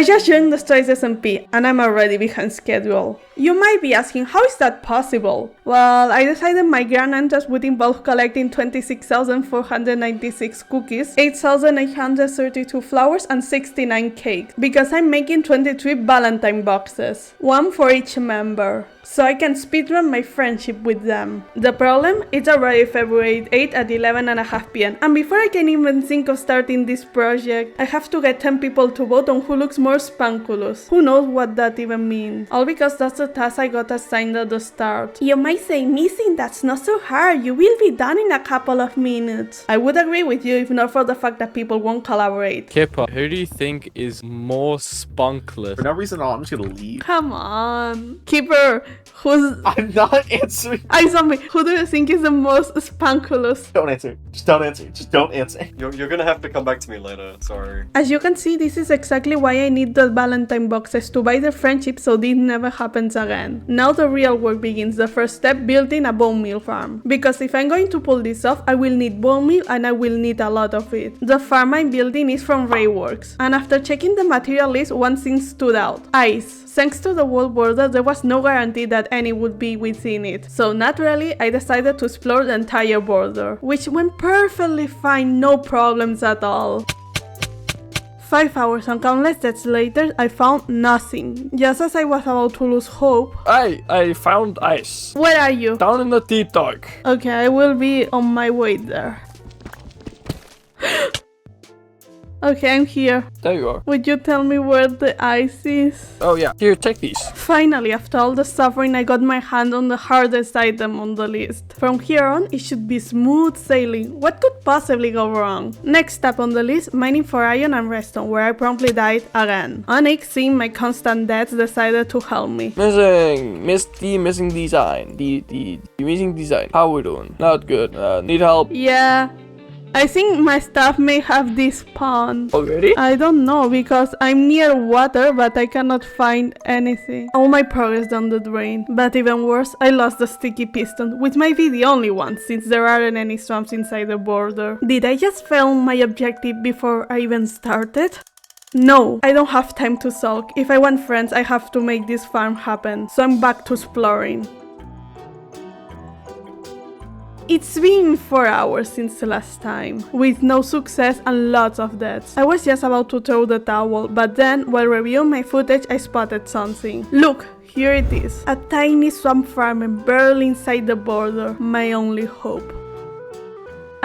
I just joined the Strides SMP and I'm already behind schedule. You might be asking, how is that possible? Well, I decided my grand entrance would involve collecting 26,496 cookies, 8,832 flowers and 69 cakes, because I'm making 23 Valentine boxes, one for each member, so I can speedrun my friendship with them. The problem? It's already February 8 at 11:30 PM, and before I can even think of starting this project, I have to get 10 people to vote on who looks more spankulous. Who knows what that even means? All because that's the task I got assigned at the start. You might say, Missing, that's not so hard, you will be done in a couple of minutes. I would agree with you if not for the fact that people won't collaborate. Kipper, who do you think is more spunkless? For no reason at all, I'm just gonna leave. Come on. Keeper, who's... I'm not answering. Zombie, who do you think is the most spankulous? Don't answer. Just don't answer. Just don't answer. You're gonna have to come back to me later. Sorry. As you can see, this is exactly why I need the Valentine boxes to buy the friendship so this never happens again. Now the real work begins. The first step, building a bone meal farm. Because if I'm going to pull this off, I will need bone meal and I will need a lot of it. The farm I'm building is from Rayworks. And after checking the material list, one thing stood out. Ice. Thanks to the wall border, there was no guarantee that any would be within it. So naturally, I decided to explore the entire border, which went perfectly fine, no problems at all. 5 hours and countless deaths later, I found nothing. Just as I was about to lose hope. I found ice. Where are you? Down in the deep dark. Okay, I will be on my way there. Okay, I'm here. There you are. Would you tell me where the ice is? Oh yeah, here, take these. Finally, after all the suffering, I got my hand on the hardest item on the list. From here on, it should be smooth sailing. What could possibly go wrong? Next step on the list, mining for iron and redstone, where I promptly died again. Onyx, seeing my constant deaths, decided to help me. Missing design. The missing design. How we doing? Not good. Need help? Yeah. I think my stuff may have despawned. Already? I don't know because I'm near water but I cannot find anything. All my progress down the drain. But even worse, I lost the sticky piston, which might be the only one since there aren't any swamps inside the border. Did I just fail my objective before I even started? No, I don't have time to sulk. If I want friends, I have to make this farm happen. So I'm back to exploring. It's been 4 hours since the last time, with no success and lots of deaths. I was just about to throw the towel, but then, while reviewing my footage, I spotted something. Look, here it is. A tiny swamp farm barely inside the border, my only hope.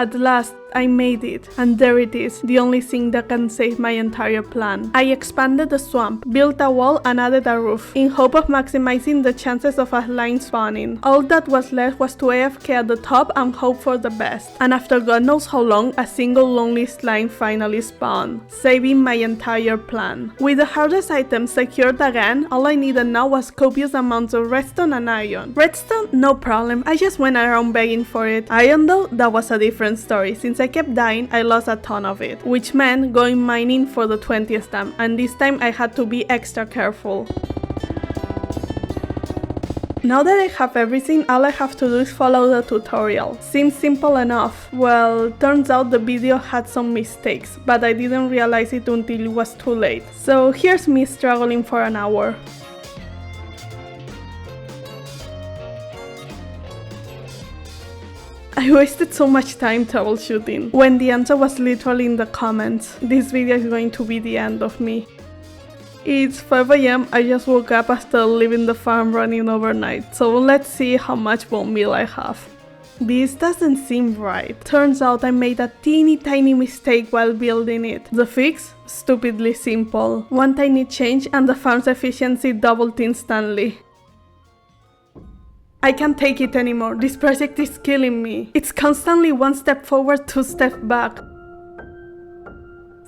At last, I made it, and there it is, the only thing that can save my entire plan. I expanded the swamp, built a wall and added a roof, in hope of maximizing the chances of a line spawning. All that was left was to AFK at the top and hope for the best. And after God knows how long, a single lonely slime finally spawned, saving my entire plan. With the hardest items secured again, all I needed now was copious amounts of redstone and iron. Redstone? No problem, I just went around begging for it. Iron though? That was a different story. Since I kept dying, I lost a ton of it, which meant going mining for the 20th time, and this time I had to be extra careful. Now that I have everything, all I have to do is follow the tutorial. Seems simple enough. Well, turns out the video had some mistakes, but I didn't realize it until it was too late. So here's me struggling for an hour. I wasted so much time troubleshooting, when the answer was literally in the comments. This video is going to be the end of me. It's 5 AM, I just woke up after leaving the farm running overnight, so let's see how much bone meal I have. This doesn't seem right. Turns out I made a teeny tiny mistake while building it. The fix? Stupidly simple. One tiny change and the farm's efficiency doubled instantly. I can't take it anymore. This project is killing me. It's constantly 1 step forward, 2 steps back.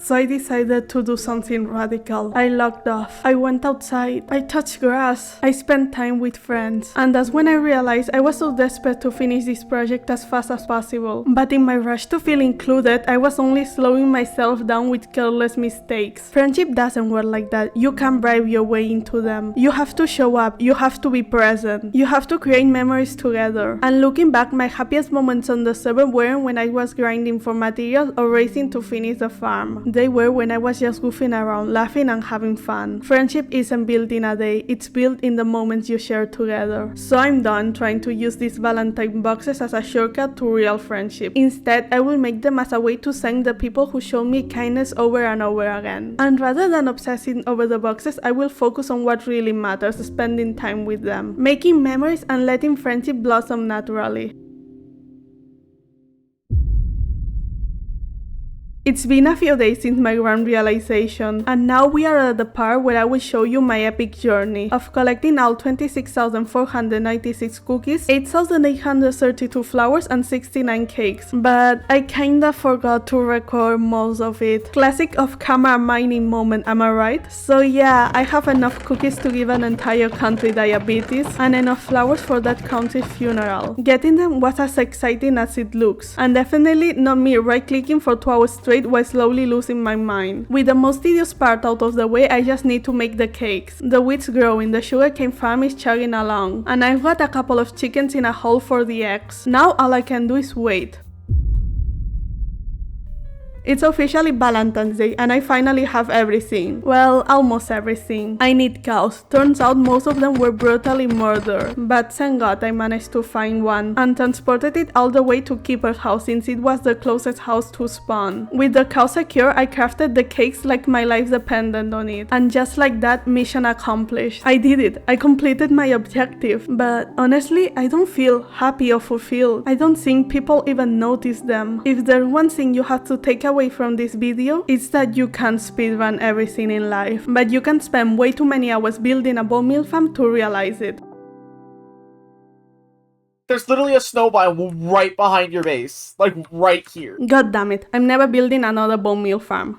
So I decided to do something radical. I logged off. I went outside. I touched grass. I spent time with friends. And that's when I realized I was so desperate to finish this project as fast as possible. But in my rush to feel included, I was only slowing myself down with careless mistakes. Friendship doesn't work like that. You can't bribe your way into them. You have to show up. You have to be present. You have to create memories together. And looking back, my happiest moments on the server weren't when I was grinding for materials or racing to finish the farm. They were when I was just goofing around, laughing and having fun. Friendship isn't built in a day, it's built in the moments you share together. So I'm done trying to use these Valentine boxes as a shortcut to real friendship. Instead, I will make them as a way to thank the people who showed me kindness over and over again. And rather than obsessing over the boxes, I will focus on what really matters, spending time with them, making memories and letting friendship blossom naturally. It's been a few days since my grand realization, and now we are at the part where I will show you my epic journey of collecting all 26,496 cookies, 8,832 flowers and 69 cakes, but I kinda forgot to record most of it. Classic off-camera mining moment, am I right? So yeah, I have enough cookies to give an entire country diabetes and enough flowers for that country's funeral. Getting them was as exciting as it looks, and definitely not me right-clicking for 2 hours straight while slowly losing my mind. With the most tedious part out of the way, I just need to make the cakes. The wheat's growing, the sugarcane farm is chugging along, and I've got a couple of chickens in a hole for the eggs. Now all I can do is wait. It's officially Valentine's Day and I finally have everything. Well, almost everything. I need cows. Turns out most of them were brutally murdered. But thank God I managed to find one and transported it all the way to Keeper's house since it was the closest house to spawn. With the cow secure, I crafted the cakes like my life depended on it. And just like that, mission accomplished. I did it. I completed my objective. But honestly, I don't feel happy or fulfilled. I don't think people even notice them. If there's one thing you have to take away from this video, it's that you can't speedrun everything in life, but you can spend way too many hours building a bone meal farm to realize it. There's literally a snow biome right behind your base. Like, right here. God damn it, I'm never building another bone meal farm.